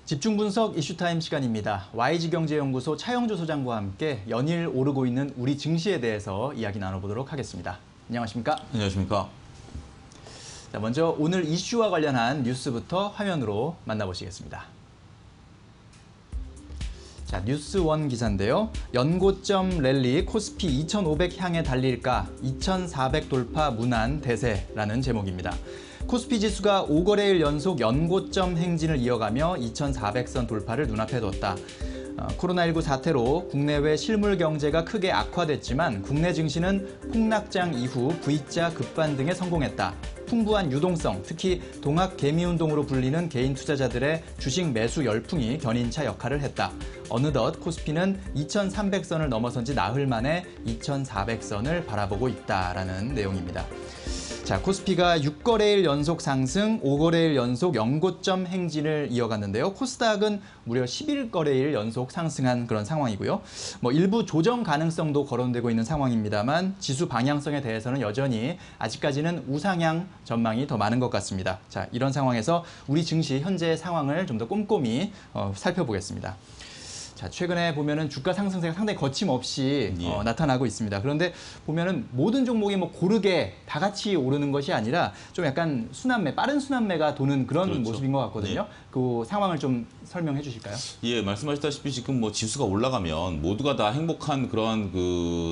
집중 분석 이슈타임 시간입니다. YG경제연구소 차영주 소장과 함께 연일 오르고 있는 우리 증시에 대해서 이야기 나눠보도록 하겠습니다. 안녕하십니까? 안녕하십니까? 자, 먼저 오늘 이슈와 관련한 뉴스부터 화면으로 만나보시겠습니다. 자, 뉴스원 기사인데요. 연고점 랠리 코스피 2,500 향해 달릴까 2,400 돌파 무난 대세라는 제목입니다. 코스피 지수가 5거래일 연속 연고점 행진을 이어가며 2,400선 돌파를 눈앞에 뒀다. 코로나19 사태로 국내외 실물 경제가 크게 악화됐지만 국내 증시는 폭락장 이후 V자 급반등에 성공했다. 풍부한 유동성, 특히 동학 개미운동으로 불리는 개인 투자자들의 주식 매수 열풍이 견인차 역할을 했다. 어느덧 코스피는 2,300선을 넘어선 지 나흘 만에 2,400선을 바라보고 있다라는 내용입니다. 자, 코스피가 6거래일 연속 상승, 5거래일 연속 연고점 행진을 이어갔는데요. 코스닥은 무려 11거래일 연속 상승한 그런 상황이고요. 일부 조정 가능성도 거론되고 있는 상황입니다만 지수 방향성에 대해서는 여전히 아직까지는 우상향 전망이 더 많은 것 같습니다. 자, 이런 상황에서 우리 증시 현재 상황을 좀 더 꼼꼼히 살펴보겠습니다. 자, 최근에 보면은 주가 상승세가 상당히 거침없이 나타나고 있습니다. 그런데 보면은 모든 종목이 고르게 다 같이 오르는 것이 아니라 좀 약간 순환매, 빠른 순환매가 도는 그런 그렇죠. 모습인 것 같거든요. 그 상황을 좀 설명해 주실까요? 예, 말씀하셨다시피 지금 지수가 올라가면 모두가 다 행복한 그런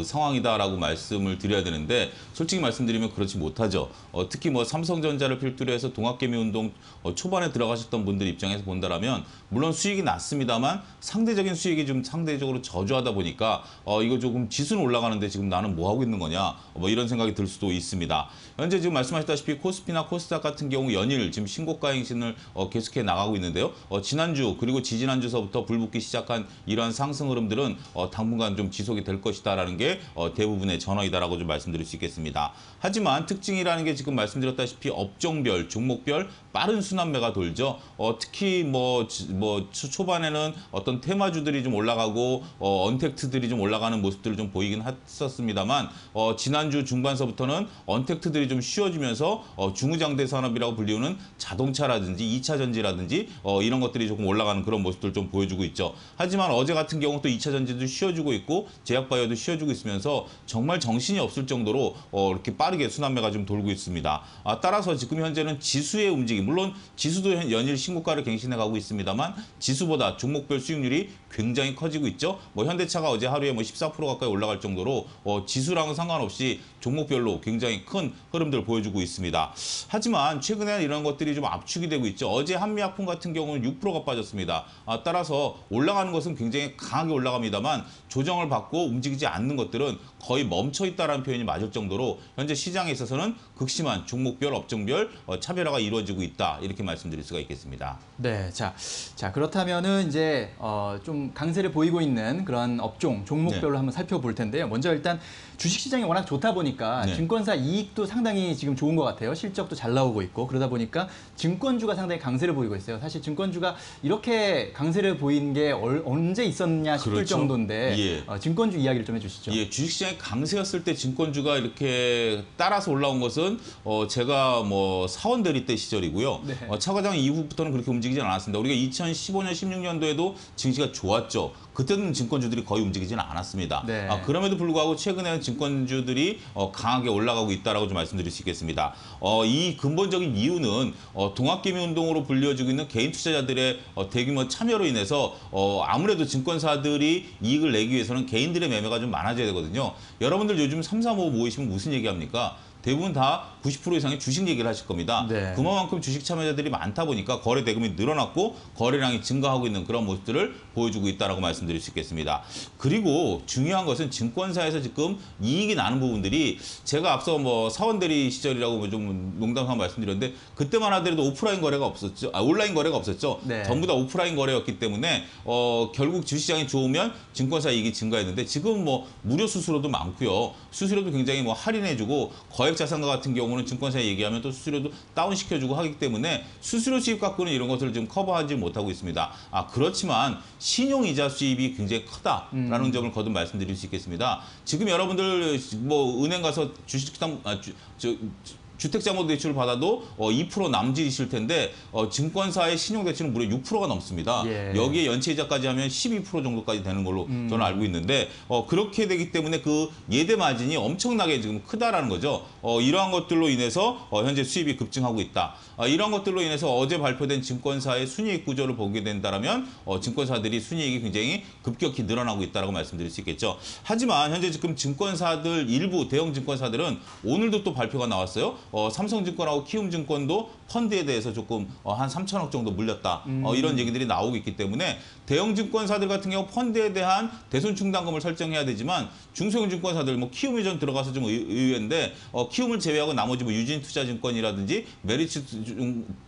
상황이다라고 말씀을 드려야 되는데 솔직히 말씀드리면 그렇지 못하죠. 특히 삼성전자를 필두로 해서 동학개미운동 초반에 들어가셨던 분들 입장에서 본다라면 물론 수익이 났습니다만 상대적인 수익이 좀 상대적으로 저조하다 보니까 이거 조금 지수는 올라가는데 지금 나는 뭐 하고 있는 거냐 이런 생각이 들 수도 있습니다. 현재 지금 말씀하셨다시피 코스피나 코스닥 같은 경우 연일 지금 신고가 행진을 계속해 나가고 있는데요. 지난주 그리고 지지난주서부터 불붙기 시작한 이러한 상승 흐름들은 당분간 좀 지속이 될 것이다라는 게 대부분의 전언이다라고 좀 말씀드릴 수 있겠습니다. 하지만 특징이라는 게 지금 말씀드렸다시피 업종별, 종목별 빠른 순환매가 돌죠. 특히 초반에는 어떤 테마주들이 좀 올라가고 언택트들이 좀 올라가는 모습들을 좀 보이긴 했었습니다만 지난주 중반서부터는 언택트들이 좀 쉬워지면서 중후장대 산업이라고 불리우는 자동차라든지 2차 전지라든지 이런 것들이 조금 올라가는 그런 모습들 좀 보여주고 있죠. 하지만 어제 같은 경우 또 2차 전지도 쉬어주고 있고 제약바이오도 쉬어주고 있으면서 정말 정신이 없을 정도로 이렇게 빠르게 순환매가 좀 돌고 있습니다. 따라서 지금 현재는 지수의 움직임, 물론 지수도 연일 신고가를 갱신해가고 있습니다만 지수보다 종목별 수익률이 굉장히 커지고 있죠. 현대차가 어제 하루에 14% 가까이 올라갈 정도로 지수랑은 상관없이 종목별로 굉장히 큰 흐름들을 보여주고 있습니다. 하지만 최근에는 이런 것들이 좀 압축이 되고 있죠. 어제 한미약품 같은 경우는 6%가 빠졌습니다. 따라서 올라가는 것은 굉장히 강하게 올라갑니다만 조정을 받고 움직이지 않는 것들은 거의 멈춰 있다라는 표현이 맞을 정도로 현재 시장에 있어서는 극심한 종목별, 업종별 차별화가 이루어지고 있다. 이렇게 말씀드릴 수가 있겠습니다. 네, 자 그렇다면은 이제 좀 강세를 보이고 있는 그런 업종, 종목별로 한번 살펴볼 텐데요. 먼저 일단 주식시장이 워낙 좋다 보니까 증권사 이익도 상당히 지금 좋은 것 같아요. 실적도 잘 나오고 있고 그러다 보니까 증권주가 상당히 강세를 보이고 있어요. 사실 증권주가 이렇게 강세를 보이는 게 언제 있었냐 싶을 그렇죠. 정도인데 증권주 이야기를 좀 해주시죠. 예, 주식시장이 강세였을 때 증권주가 이렇게 따라서 올라온 것은 제가 사원 대리 때 시절이고요. 네. 차 과장 이후부터는 그렇게 움직이진 않았습니다. 우리가 2015년, 16년도에도 증시가 좋았죠. 그때는 증권주들이 거의 움직이지는 않았습니다. 네. 그럼에도 불구하고 최근에는 증권주들이 강하게 올라가고 있다라고 좀 말씀드릴 수 있겠습니다. 이 근본적인 이유는 동학개미운동으로 불려지고 있는 개인 투자자들의 대규모 참여로 인해서 아무래도 증권사들이 이익을 내기 위해서는 개인들의 매매가 좀 많아져야 되거든요. 여러분들 요즘 3, 4, 5 모이시면 무슨 얘기합니까? 대부분 다 90% 이상의 주식 얘기를 하실 겁니다. 네. 그만큼 주식 참여자들이 많다 보니까 거래 대금이 늘어났고 거래량이 증가하고 있는 그런 모습들을 보여주고 있다라고 말씀드릴 수 있겠습니다. 그리고 중요한 것은 증권사에서 지금 이익이 나는 부분들이 제가 앞서 사원 대리 시절이라고 좀 농담삼아 말씀드렸는데 그때만 하더라도 오프라인 거래가 없었죠. 온라인 거래가 없었죠. 네. 전부 다 오프라인 거래였기 때문에 결국 주식시장이 좋으면 증권사 이익이 증가했는데 지금 무료 수수료도 많고요. 수수료도 굉장히 할인해주고 거액자산가 같은 경우는 증권사에 얘기하면 또 수수료도 다운시켜주고 하기 때문에 수수료 수입 갖고는 이런 것들을 좀 커버하지 못하고 있습니다. 그렇지만 신용이자 수입이 굉장히 크다라는 점을 거듭 말씀드릴 수 있겠습니다. 지금 여러분들 은행 가서 주택자금대출을 받아도 2% 남짓이실 텐데 증권사의 신용대출은 무려 6%가 넘습니다. 예. 여기에 연체이자까지 하면 12% 정도까지 되는 걸로 저는 알고 있는데 그렇게 되기 때문에 그 예대 마진이 엄청나게 지금 크다라는 거죠. 이러한 것들로 인해서 현재 수입이 급증하고 있다. 이런 것들로 인해서 어제 발표된 증권사의 순이익 구조를 보게 된다면 증권사들이 순이익이 굉장히 급격히 늘어나고 있다고 말씀드릴 수 있겠죠. 하지만 현재 지금 증권사들 일부 대형 증권사들은 오늘도 또 발표가 나왔어요. 삼성증권하고 키움증권도 펀드에 대해서 조금 한 3천억 정도 물렸다. 이런 얘기들이 나오고 있기 때문에 대형 증권사들 같은 경우 펀드에 대한 대손 충당금을 설정해야 되지만 중소형 증권사들 뭐 키움이 좀 들어가서 좀 의외인데 키움을 제외하고 나머지 뭐 유진투자증권이라든지 메리츠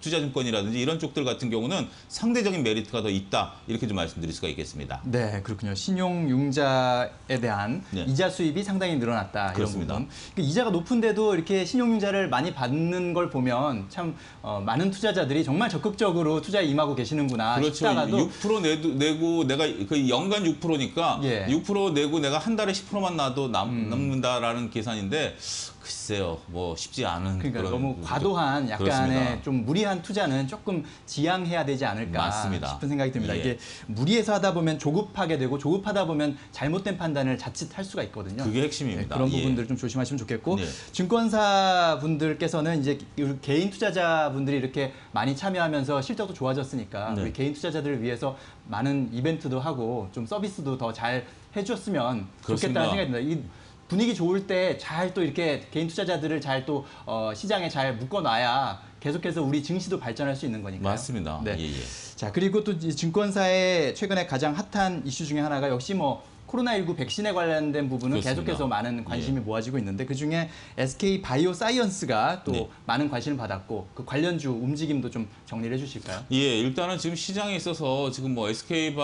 투자증권이라든지 이런 쪽들 같은 경우는 상대적인 메리트가 더 있다. 이렇게 좀 말씀드릴 수가 있겠습니다. 네, 그렇군요. 신용융자에 대한 네. 이자 수입이 상당히 늘어났다. 그렇습니다. 이런 부분. 그러니까 이자가 높은데도 이렇게 신용융자를 많이 받는 걸 보면 참 많은 투자자들이 정말 적극적으로 투자에 임하고 계시는구나 그렇죠. 싶다가도 6% 내고 내가 그 연간 6%니까 예. 6% 내고 내가 한 달에 10%만 나도 남는다라는 계산인데 글쎄요, 뭐 쉽지 않은 그러니까 그런 너무 부분이죠. 과도한 약간의 그렇습니다. 좀 무리한 투자는 조금 지양해야 되지 않을까 맞습니다. 싶은 생각이 듭니다. 예. 이게 무리해서 하다 보면 조급하게 되고 조급하다 보면 잘못된 판단을 자칫 할 수가 있거든요. 그게 핵심입니다. 그런 예. 부분들 좀 조심하시면 좋겠고 네. 증권사 분들께서는 이제 개인 투자자분들이 이렇게 많이 참여하면서 실적도 좋아졌으니까 네. 우리 개인 투자자들을 위해서 많은 이벤트도 하고 좀 서비스도 더 잘 해주셨으면 그렇습니다. 좋겠다는 생각이 듭니다. 이 분위기 좋을 때 잘 또 이렇게 개인 투자자들을 잘 또 시장에 잘 묶어놔야 계속해서 우리 증시도 발전할 수 있는 거니까요. 맞습니다. 네. 예, 예. 자, 그리고 또 이 증권사의 최근에 가장 핫한 이슈 중에 하나가 역시 뭐 코로나19 백신에 관련된 부분은 그렇습니다. 계속해서 많은 관심이 모아지고 있는데 그중에 SK 바이오사이언스가 또 네. 많은 관심을 받았고 그 관련주 움직임도 좀 정리를 해주실까요? 예, 일단은 지금 시장에 있어서 지금 뭐 SK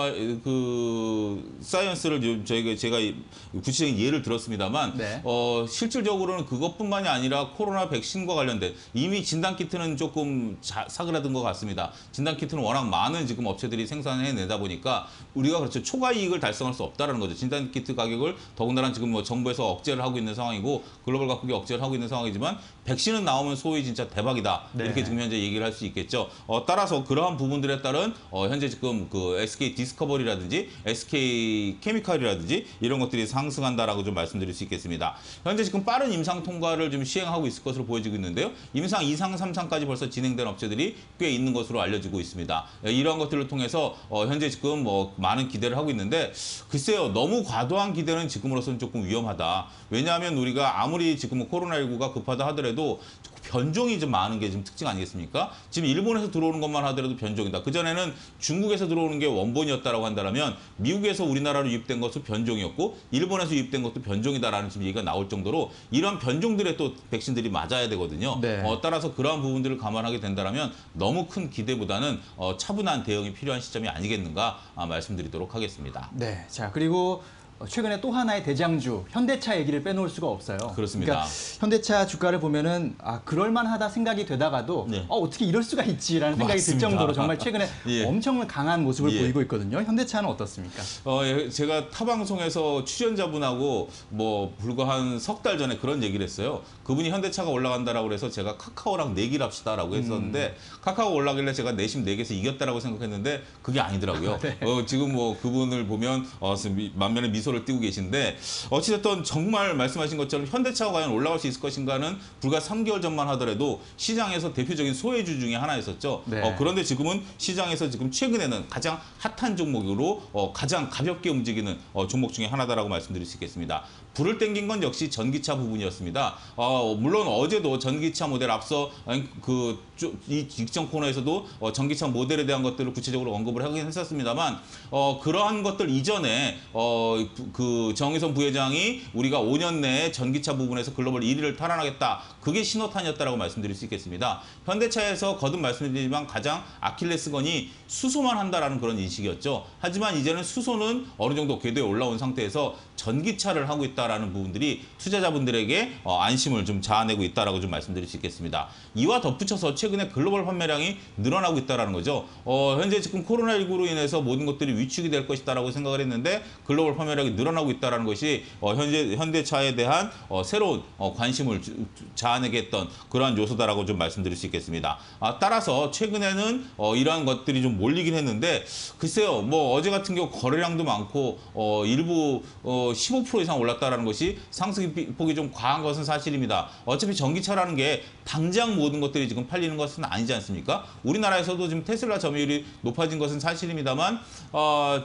사이언스를 좀 제가 구체적인 예를 들었습니다만 네. 실질적으로는 그것뿐만이 아니라 코로나 백신과 관련된 이미 진단키트는 조금 사그라든 것 같습니다. 진단키트는 워낙 많은 지금 업체들이 생산해내다 보니까 우리가 그렇죠 초과 이익을 달성할 수 없다라는 거죠. 진단키트 가격을 더군다나 지금 뭐 정부에서 억제를 하고 있는 상황이고 글로벌 각국이 억제를 하고 있는 상황이지만 백신은 나오면 소위 진짜 대박이다. 네. 이렇게 지금 현재 얘기를 할 수 있겠죠. 따라서 그러한 부분들에 따른 현재 지금 그 SK 디스커버리라든지 SK 케미칼이라든지 이런 것들이 상승한다라고 좀 말씀드릴 수 있겠습니다. 현재 지금 빠른 임상 통과를 좀 시행하고 있을 것으로 보여지고 있는데요. 임상 2상, 3상까지 벌써 진행된 업체들이 꽤 있는 것으로 알려지고 있습니다. 이러한 것들을 통해서 현재 지금 뭐 많은 기대를 하고 있는데 글쎄요. 너무 과도한 기대는 지금으로서는 조금 위험하다. 왜냐하면 우리가 아무리 지금 코로나19가 급하다 하더라도 변종이 좀 많은 게 좀 특징 아니겠습니까? 지금 일본에서 들어오는 것만 하더라도 변종이다. 그전에는 중국에서 들어오는 게 원본이었다라고 한다면 미국에서 우리나라로 유입된 것도 변종이었고 일본에서 유입된 것도 변종이다라는 지금 얘기가 나올 정도로 이런 변종들의 또 백신들이 맞아야 되거든요. 네. 따라서 그러한 부분들을 감안하게 된다면 너무 큰 기대보다는 차분한 대응이 필요한 시점이 아니겠는가 말씀드리도록 하겠습니다. 네. 자, 그리고 최근에 또 하나의 대장주 현대차 얘기를 빼놓을 수가 없어요. 그렇습니다. 그러니까 현대차 주가를 보면은 그럴만하다 생각이 되다가도 네. 어떻게 이럴 수가 있지라는 생각이 맞습니다. 들 정도로 정말 최근에 예. 엄청 강한 모습을 예. 보이고 있거든요. 현대차는 어떻습니까? 제가 타방송에서 출연자분하고 뭐 불과 한 석 달 전에 그런 얘기를 했어요. 그분이 현대차가 올라간다라고 그래서 제가 카카오랑 내기를 합시다라고 했었는데 카카오 올라길래 제가 내심 내기에서 이겼다라고 생각했는데 그게 아니더라고요. 네. 지금 뭐 그분을 보면 만면에 미소를 띄고 계신데 어찌됐든 정말 말씀하신 것처럼 현대차가 과연 올라갈 수 있을 것인가는 불과 3개월 전만 하더라도 시장에서 대표적인 소외주 중에 하나였었죠. 네. 그런데 지금은 시장에서 지금 최근에는 가장 핫한 종목으로 가장 가볍게 움직이는 종목 중에 하나다라고 말씀드릴 수 있겠습니다. 불을 땡긴 건 역시 전기차 부분이었습니다. 물론 어제도 전기차 모델 앞서 이 직전 코너에서도 전기차 모델에 대한 것들을 구체적으로 언급을 하긴 했었습니다만 그러한 것들 이전에 정의선 부회장이 우리가 5년 내에 전기차 부분에서 글로벌 1위를 탈환하겠다. 그게 신호탄이었다라고 말씀드릴 수 있겠습니다. 현대차에서 거듭 말씀드리지만 가장 아킬레스건이 수소만 한다라는 그런 인식이었죠. 하지만 이제는 수소는 어느 정도 궤도에 올라온 상태에서 전기차를 하고 있다라는 부분들이 투자자분들에게 안심을 좀 자아내고 있다라고 좀 말씀드릴 수 있겠습니다. 이와 덧붙여서 최근에 글로벌 판매량이 늘어나고 있다라는 거죠. 현재 지금 코로나19로 인해서 모든 것들이 위축이 될 것이다라고 생각을 했는데 글로벌 판매량이 엄청나게 늘어나고 있다는 것이 현대차에 대한 새로운 관심을 자아내게 했던 그러한 요소다라고 좀 말씀드릴 수 있겠습니다. 따라서 최근에는 이러한 것들이 좀 몰리긴 했는데 글쎄요, 뭐 어제 같은 경우 거래량도 많고 일부 15% 이상 올랐다라는 것이 상승폭이 좀 과한 것은 사실입니다. 어차피 전기차라는 게 당장 모든 것들이 지금 팔리는 것은 아니지 않습니까? 우리나라에서도 지금 테슬라 점유율이 높아진 것은 사실입니다만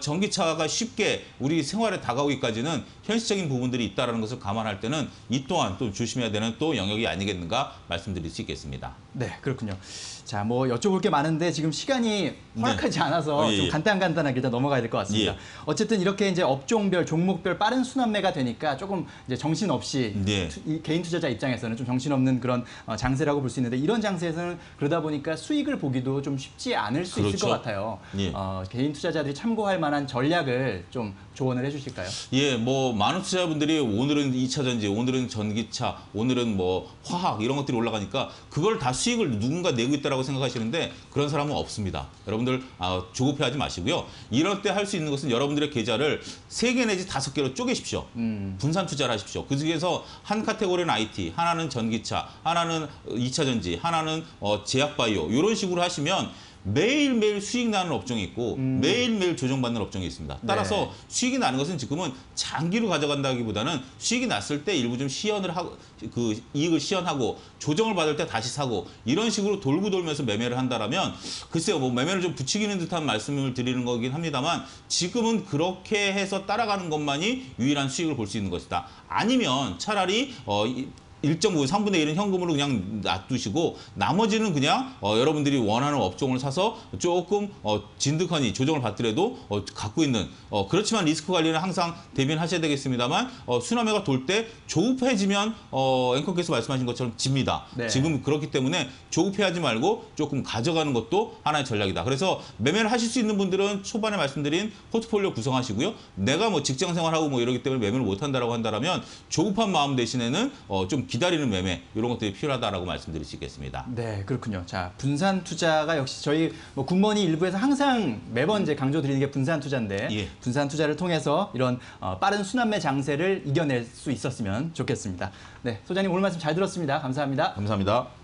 전기차가 쉽게 우리 생활에 다가오기까지는 현실적인 부분들이 있다는 것을 감안할 때는 이 또한 또 조심해야 되는 또 영역이 아니겠는가 말씀드릴 수 있겠습니다. 네, 그렇군요. 자, 뭐 여쭤볼 게 많은데 지금 시간이 허락하지 않아서 예. 좀 간단하게 일단 넘어가야 될 것 같습니다. 예. 어쨌든 이렇게 이제 업종별, 종목별 빠른 순환매가 되니까 조금 이제 정신없이 예. 이 개인 투자자 입장에서는 좀 정신없는 그런 장세라고 볼 수 있는데 이런 장세에서는 그러다 보니까 수익을 보기도 좀 쉽지 않을 수 있을 그렇죠. 것 같아요. 예. 개인 투자자들이 참고할 만한 전략을 좀 조언을 해주실까요? 예, 뭐 많은 투자자분들이 오늘은 2차 전지, 오늘은 전기차, 오늘은 뭐 화학 이런 것들이 올라가니까 그걸 다 수익을 누군가 내고 있다라고 생각하시는데 그런 사람은 없습니다. 여러분들 조급해하지 마시고요. 이럴 때 할 수 있는 것은 여러분들의 계좌를 3개 내지 5개로 쪼개십시오. 분산 투자를 하십시오. 그중에서 한 카테고리는 IT, 하나는 전기차, 하나는 2차 전지, 하나는 제약바이오 이런 식으로 하시면 매일매일 수익 나는 업종이 있고 매일매일 조정받는 업종이 있습니다. 따라서 네. 수익이 나는 것은 지금은 장기로 가져간다기보다는 수익이 났을 때 일부 좀 시연을 하고 그 이익을 시연하고 조정을 받을 때 다시 사고 이런 식으로 돌고 돌면서 매매를 한다라면 글쎄요, 뭐 매매를 좀 부추기는 듯한 말씀을 드리는 거긴 합니다만 지금은 그렇게 해서 따라가는 것만이 유일한 수익을 볼 수 있는 것이다. 아니면 차라리 일정 부분 3분의 1은 현금으로 그냥 놔두시고 나머지는 그냥 여러분들이 원하는 업종을 사서 조금 진득하니 조정을 받더라도 갖고 있는 그렇지만 리스크 관리는 항상 대비는 하셔야 되겠습니다만 순환매가 돌 때 조급해지면 앵커께서 말씀하신 것처럼 집니다. 네. 지금 그렇기 때문에 조급해하지 말고 조금 가져가는 것도 하나의 전략이다. 그래서 매매를 하실 수 있는 분들은 초반에 말씀드린 포트폴리오 구성하시고요. 내가 뭐 직장 생활하고 뭐 이러기 때문에 매매를 못 한다라고 한다면 조급한 마음 대신에는 좀 기다리는 매매 이런 것들이 필요하다라고 말씀드릴 수 있겠습니다. 네, 그렇군요. 자, 분산 투자가 역시 저희 뭐 굿모닝 일부에서 항상 매번 이제 강조드리는 게 분산 투자인데 예. 분산 투자를 통해서 이런 빠른 순환매 장세를 이겨낼 수 있었으면 좋겠습니다. 네, 소장님 오늘 말씀 잘 들었습니다. 감사합니다. 감사합니다.